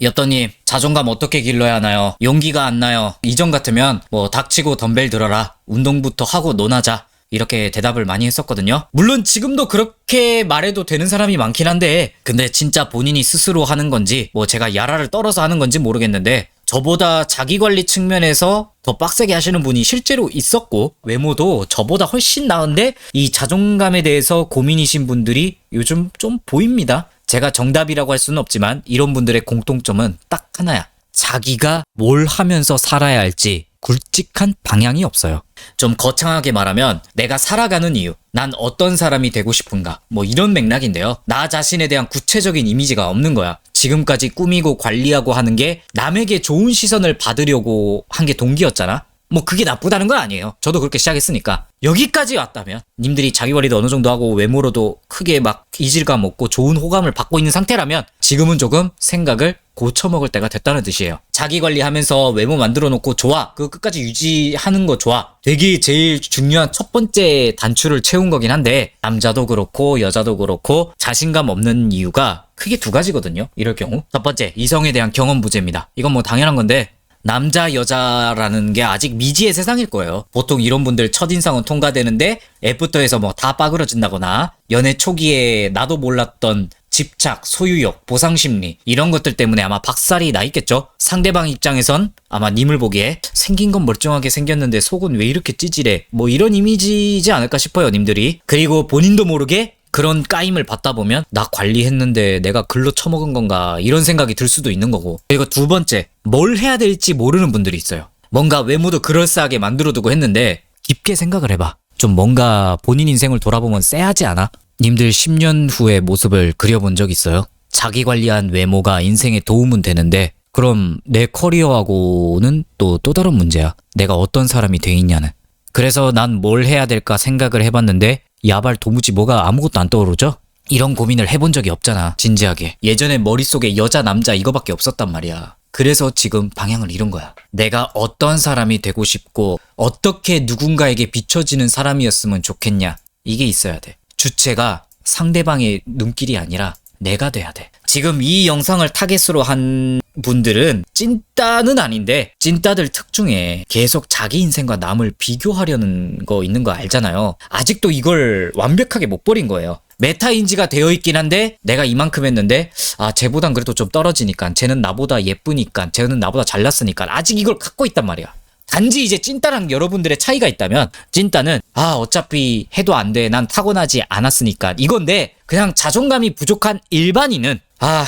였더니 자존감 어떻게 길러야 하나요? 용기가 안 나요. 이전 같으면 뭐 닥치고 덤벨 들어라. 운동부터 하고 논하자. 이렇게 대답을 많이 했었거든요. 물론 지금도 그렇게 말해도 되는 사람이 많긴 한데 근데 진짜 본인이 스스로 하는 건지 뭐 제가 야라를 떨어서 하는 건지 모르겠는데 저보다 자기관리 측면에서 더 빡세게 하시는 분이 실제로 있었고 외모도 저보다 훨씬 나은데 이 자존감에 대해서 고민이신 분들이 요즘 좀 보입니다. 제가 정답이라고 할 수는 없지만 이런 분들의 공통점은 딱 하나야. 자기가 뭘 하면서 살아야 할지 굵직한 방향이 없어요. 좀 거창하게 말하면 내가 살아가는 이유, 난 어떤 사람이 되고 싶은가 뭐 이런 맥락인데요. 나 자신에 대한 구체적인 이미지가 없는 거야. 지금까지 꾸미고 관리하고 하는 게 남에게 좋은 시선을 받으려고 한 게 동기였잖아. 뭐 그게 나쁘다는 건 아니에요. 저도 그렇게 시작했으니까. 여기까지 왔다면 님들이 자기관리도 어느 정도 하고 외모로도 크게 막 이질감 없고 좋은 호감을 받고 있는 상태라면 지금은 조금 생각을 고쳐먹을 때가 됐다는 뜻이에요. 자기관리하면서 외모 만들어 놓고 좋아. 그거 끝까지 유지하는 거 좋아. 되게 제일 중요한 첫 번째 단추를 채운 거긴 한데 남자도 그렇고 여자도 그렇고 자신감 없는 이유가 크게 두 가지거든요. 이럴 경우. 첫 번째, 이성에 대한 경험 부재입니다. 이건 뭐 당연한 건데 남자 여자라는 게 아직 미지의 세상일 거예요. 보통 이런 분들 첫인상은 통과되는데 앱부터 해서 뭐 다 빠그러진다거나 연애 초기에 나도 몰랐던 집착, 소유욕, 보상심리 이런 것들 때문에 아마 박살이 나 있겠죠. 상대방 입장에선 아마 님을 보기에 생긴 건 멀쩡하게 생겼는데 속은 왜 이렇게 찌질해 뭐 이런 이미지이지 않을까 싶어요, 님들이. 그리고 본인도 모르게 그런 까임을 받다 보면 나 관리했는데 내가 글로 처먹은 건가 이런 생각이 들 수도 있는 거고. 그리고 두 번째, 뭘 해야 될지 모르는 분들이 있어요. 뭔가 외모도 그럴싸하게 만들어두고 했는데 깊게 생각을 해봐. 좀 뭔가 본인 인생을 돌아보면 쎄하지 않아? 님들 10년 후의 모습을 그려본 적 있어요? 자기 관리한 외모가 인생에 도움은 되는데 그럼 내 커리어하고는 또 다른 문제야. 내가 어떤 사람이 돼 있냐는. 그래서 난 뭘 해야 될까 생각을 해봤는데 야발 도무지 뭐가 아무것도 안 떠오르죠? 이런 고민을 해본 적이 없잖아, 진지하게. 예전에 머릿속에 여자 남자 이거밖에 없었단 말이야. 그래서 지금 방향을 잃은 거야. 내가 어떤 사람이 되고 싶고 어떻게 누군가에게 비춰지는 사람이었으면 좋겠냐, 이게 있어야 돼. 주체가 상대방의 눈길이 아니라 내가 돼야 돼. 지금 이 영상을 타겟으로 한 분들은 찐따는 아닌데 찐따들 특 중에 계속 자기 인생과 남을 비교하려는 거 있는 거 알잖아요. 아직도 이걸 완벽하게 못 버린 거예요. 메타인지가 되어 있긴 한데 내가 이만큼 했는데 쟤보단 그래도 좀 떨어지니까, 쟤는 나보다 예쁘니까, 쟤는 나보다 잘났으니까 아직 이걸 갖고 있단 말이야. 단지 이제 찐따랑 여러분들의 차이가 있다면 찐따는 어차피 해도 안 돼, 난 타고나지 않았으니까 이건데, 그냥 자존감이 부족한 일반인은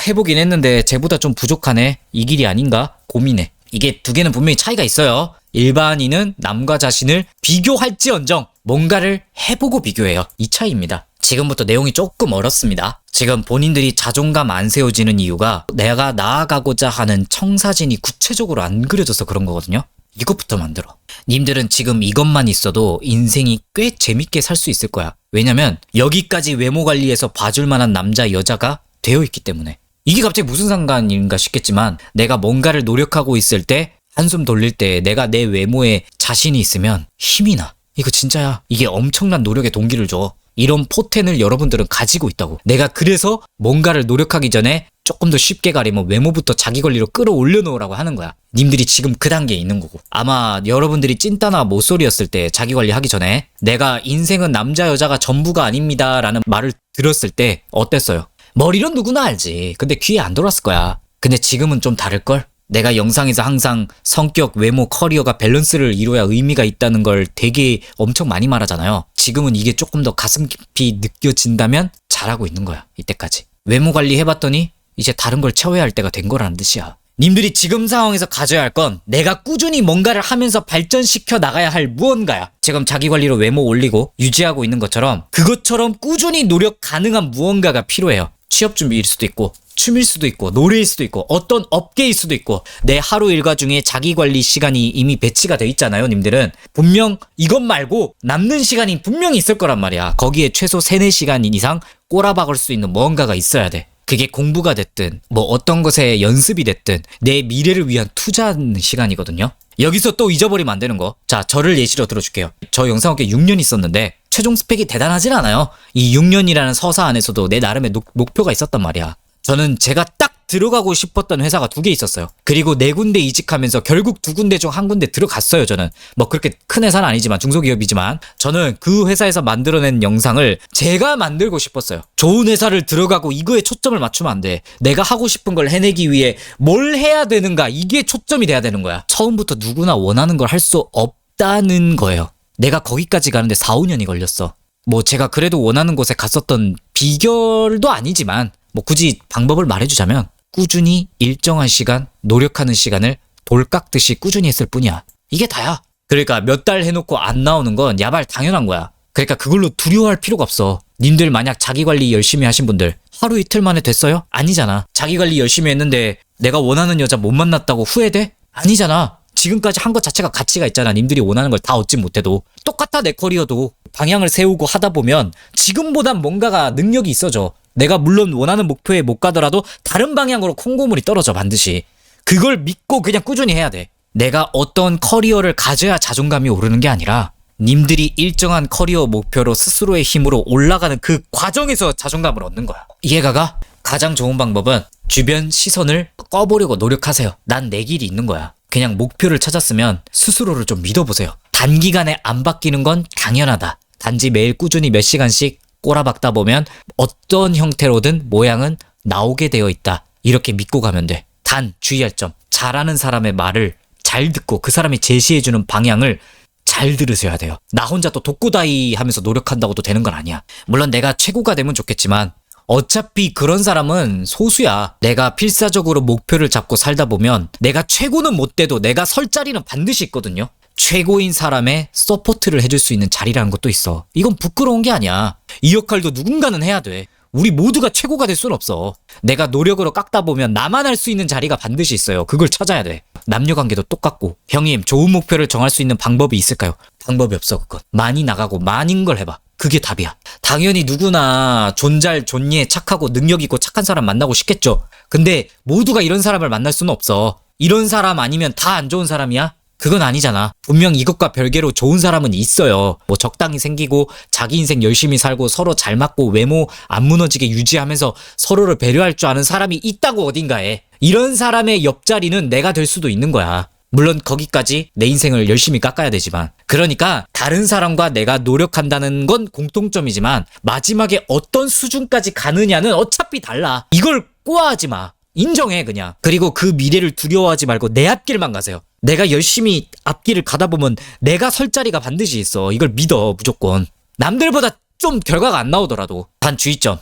해보긴 했는데 쟤보다 좀 부족하네, 이 길이 아닌가 고민해. 이게 두 개는 분명히 차이가 있어요. 일반인은 남과 자신을 비교할지언정 뭔가를 해보고 비교해요. 이 차이입니다. 지금부터 내용이 조금 어렵습니다. 지금 본인들이 자존감 안 세워지는 이유가 내가 나아가고자 하는 청사진이 구체적으로 안 그려져서 그런 거거든요. 이것부터 만들어. 님들은 지금 이것만 있어도 인생이 꽤 재밌게 살 수 있을 거야. 왜냐면 여기까지 외모 관리해서 봐줄 만한 남자 여자가 되어 있기 때문에. 이게 갑자기 무슨 상관인가 싶겠지만 내가 뭔가를 노력하고 있을 때, 한숨 돌릴 때 내가 내 외모에 자신이 있으면 힘이 나. 이거 진짜야. 이게 엄청난 노력의 동기를 줘. 이런 포텐을 여러분들은 가지고 있다고. 내가 그래서 뭔가를 노력하기 전에 조금 더 쉽게 가리면 외모부터 자기 관리로 끌어올려 놓으라고 하는 거야. 님들이 지금 그 단계에 있는 거고. 아마 여러분들이 찐따나 모쏠이었을 때 자기 관리하기 전에 내가 인생은 남자 여자가 전부가 아닙니다 라는 말을 들었을 때 어땠어요? 머리론 누구나 알지. 근데 귀에 안 돌았을 거야. 근데 지금은 좀 다를걸? 내가 영상에서 항상 성격, 외모, 커리어가 밸런스를 이뤄야 의미가 있다는 걸 되게 엄청 많이 말하잖아요. 지금은 이게 조금 더 가슴 깊이 느껴진다면 잘하고 있는 거야. 이때까지. 외모 관리 해봤더니 이제 다른 걸 채워야 할 때가 된 거라는 뜻이야. 님들이 지금 상황에서 가져야 할 건 내가 꾸준히 뭔가를 하면서 발전시켜 나가야 할 무언가야. 지금 자기 관리로 외모 올리고 유지하고 있는 것처럼 그것처럼 꾸준히 노력 가능한 무언가가 필요해요. 취업 준비일 수도 있고, 춤일 수도 있고, 노래일 수도 있고, 어떤 업계일 수도 있고. 내 하루 일과 중에 자기 관리 시간이 이미 배치가 돼 있잖아요, 님들은. 분명 이것 말고 남는 시간이 분명히 있을 거란 말이야. 거기에 최소 3-4시간 이상 꼬라박을 수 있는 무언가가 있어야 돼. 그게 공부가 됐든 뭐 어떤 것에 연습이 됐든 내 미래를 위한 투자하는 시간이거든요. 여기서 또 잊어버리면 안 되는 거. 자, 저를 예시로 들어줄게요. 저 영상업계 6년 있었는데 최종 스펙이 대단하진 않아요. 이 6년이라는 서사 안에서도 내 나름의 목표가 있었단 말이야. 저는 제가 딱 들어가고 싶었던 회사가 2개 있었어요. 그리고 4군데 이직하면서 결국 2군데 중 1군데 들어갔어요, 저는. 뭐 그렇게 큰 회사는 아니지만, 중소기업이지만, 저는 그 회사에서 만들어낸 영상을 제가 만들고 싶었어요. 좋은 회사를 들어가고 이거에 초점을 맞추면 안 돼. 내가 하고 싶은 걸 해내기 위해 뭘 해야 되는가, 이게 초점이 돼야 되는 거야. 처음부터 누구나 원하는 걸 할 수 없다는 거예요. 내가 거기까지 가는데 4, 5년이 걸렸어. 뭐 제가 그래도 원하는 곳에 갔었던 비결도 아니지만, 뭐 굳이 방법을 말해주자면, 꾸준히 일정한 시간, 노력하는 시간을 돌 깎듯이 꾸준히 했을 뿐이야. 이게 다야. 그러니까 몇 달 해놓고 안 나오는 건 야발 당연한 거야. 그러니까 그걸로 두려워할 필요가 없어. 님들 만약 자기관리 열심히 하신 분들 하루 이틀 만에 됐어요? 아니잖아. 자기관리 열심히 했는데 내가 원하는 여자 못 만났다고 후회돼? 아니잖아. 지금까지 한 것 자체가 가치가 있잖아. 님들이 원하는 걸 다 얻지 못해도. 똑같아, 내 커리어도. 방향을 세우고 하다 보면 지금보단 뭔가가 능력이 있어져. 내가 물론 원하는 목표에 못 가더라도 다른 방향으로 콩고물이 떨어져, 반드시. 그걸 믿고 그냥 꾸준히 해야 돼. 내가 어떤 커리어를 가져야 자존감이 오르는 게 아니라 님들이 일정한 커리어 목표로 스스로의 힘으로 올라가는 그 과정에서 자존감을 얻는 거야. 이해가 가? 가장 좋은 방법은 주변 시선을 꺼보려고 노력하세요. 난 내 길이 있는 거야. 그냥 목표를 찾았으면 스스로를 좀 믿어보세요. 단기간에 안 바뀌는 건 당연하다. 단지 매일 꾸준히 몇 시간씩 꼬라박다 보면 어떤 형태로든 모양은 나오게 되어 있다. 이렇게 믿고 가면 돼. 단 주의할 점, 잘하는 사람의 말을 잘 듣고 그 사람이 제시해주는 방향을 잘 들으셔야 돼요. 나 혼자 또 독고다이 하면서 노력한다고도 되는 건 아니야. 물론 내가 최고가 되면 좋겠지만 어차피 그런 사람은 소수야. 내가 필사적으로 목표를 잡고 살다 보면 내가 최고는 못 돼도 내가 설 자리는 반드시 있거든요. 최고인 사람의 서포트를 해줄 수 있는 자리라는 것도 있어. 이건 부끄러운 게 아니야. 이 역할도 누군가는 해야 돼. 우리 모두가 최고가 될 순 없어. 내가 노력으로 깎다 보면 나만 할 수 있는 자리가 반드시 있어요. 그걸 찾아야 돼. 남녀관계도 똑같고. 형님, 좋은 목표를 정할 수 있는 방법이 있을까요? 방법이 없어, 그건. 많이 나가고 많은 걸 해봐. 그게 답이야. 당연히 누구나 존잘, 존예, 착하고 능력 있고 착한 사람 만나고 싶겠죠. 근데 모두가 이런 사람을 만날 수는 없어. 이런 사람 아니면 다 안 좋은 사람이야? 그건 아니잖아. 분명 이것과 별개로 좋은 사람은 있어요. 뭐 적당히 생기고 자기 인생 열심히 살고 서로 잘 맞고 외모 안 무너지게 유지하면서 서로를 배려할 줄 아는 사람이 있다고, 어딘가에. 이런 사람의 옆자리는 내가 될 수도 있는 거야. 물론 거기까지 내 인생을 열심히 깎아야 되지만. 그러니까 다른 사람과 내가 노력한다는 건 공통점이지만 마지막에 어떤 수준까지 가느냐는 어차피 달라. 이걸 꼬아하지 마. 인정해, 그냥. 그리고 그 미래를 두려워하지 말고 내 앞길만 가세요. 내가 열심히 앞길을 가다 보면 내가 설 자리가 반드시 있어. 이걸 믿어, 무조건. 남들보다 좀 결과가 안 나오더라도. 단 주의점.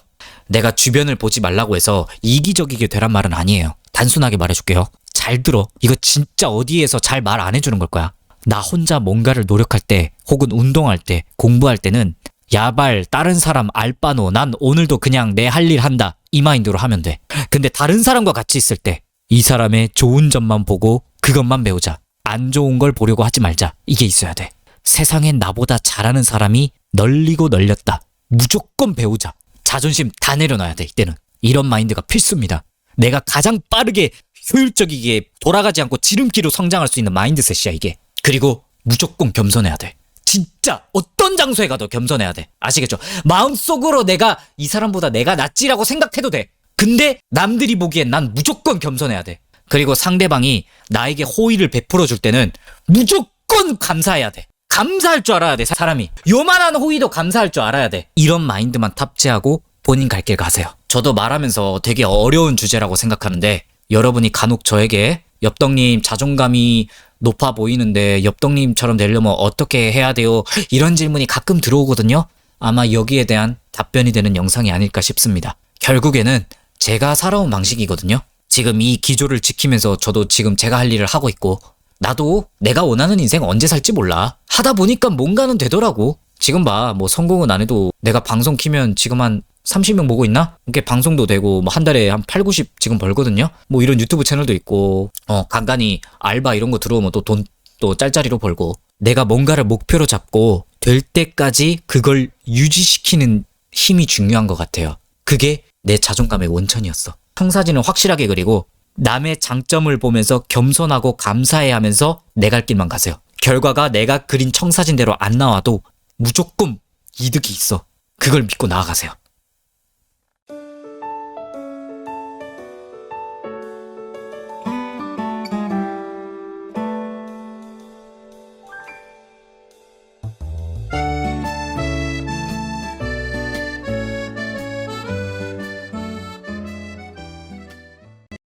내가 주변을 보지 말라고 해서 이기적이게 되란 말은 아니에요. 단순하게 말해줄게요. 잘 들어. 이거 진짜 어디에서 잘 말 안 해주는 걸 거야. 나 혼자 뭔가를 노력할 때, 혹은 운동할 때, 공부할 때는 야발, 다른 사람 알바노, 난 오늘도 그냥 내 할 일 한다. 이 마인드로 하면 돼. 근데 다른 사람과 같이 있을 때 이 사람의 좋은 점만 보고 그것만 배우자. 안 좋은 걸 보려고 하지 말자. 이게 있어야 돼. 세상엔 나보다 잘하는 사람이 널리고 널렸다. 무조건 배우자. 자존심 다 내려놔야 돼, 이때는. 이런 마인드가 필수입니다. 내가 가장 빠르게 효율적이게 돌아가지 않고 지름길로 성장할 수 있는 마인드셋이야, 이게. 그리고 무조건 겸손해야 돼. 진짜 어떤 장소에 가도 겸손해야 돼. 아시겠죠? 마음속으로 내가 이 사람보다 내가 낫지라고 생각해도 돼. 근데 남들이 보기엔 난 무조건 겸손해야 돼. 그리고 상대방이 나에게 호의를 베풀어 줄 때는 무조건 감사해야 돼. 감사할 줄 알아야 돼, 사람이. 요만한 호의도 감사할 줄 알아야 돼. 이런 마인드만 탑재하고 본인 갈 길 가세요. 저도 말하면서 되게 어려운 주제라고 생각하는데, 여러분이 간혹 저에게 엽떡님 자존감이 높아 보이는데 엽떡님처럼 되려면 어떻게 해야 돼요? 이런 질문이 가끔 들어오거든요. 아마 여기에 대한 답변이 되는 영상이 아닐까 싶습니다. 결국에는 제가 살아온 방식이거든요. 지금 이 기조를 지키면서 저도 지금 제가 할 일을 하고 있고, 나도 내가 원하는 인생 언제 살지 몰라. 하다 보니까 뭔가는 되더라고. 지금 봐, 뭐 성공은 안 해도 내가 방송 키면 지금 한 30명 보고 있나? 이렇게 방송도 되고 뭐 한 달에 한 8, 90 지금 벌거든요. 뭐 이런 유튜브 채널도 있고, 간간히 알바 이런 거 들어오면 또 돈 또 짤짤이로 벌고. 내가 뭔가를 목표로 잡고 될 때까지 그걸 유지시키는 힘이 중요한 것 같아요. 그게 내 자존감의 원천이었어. 청사진을 확실하게 그리고 남의 장점을 보면서 겸손하고 감사해 하면서 내 갈 길만 가세요. 결과가 내가 그린 청사진대로 안 나와도 무조건 이득이 있어. 그걸 믿고 나아가세요.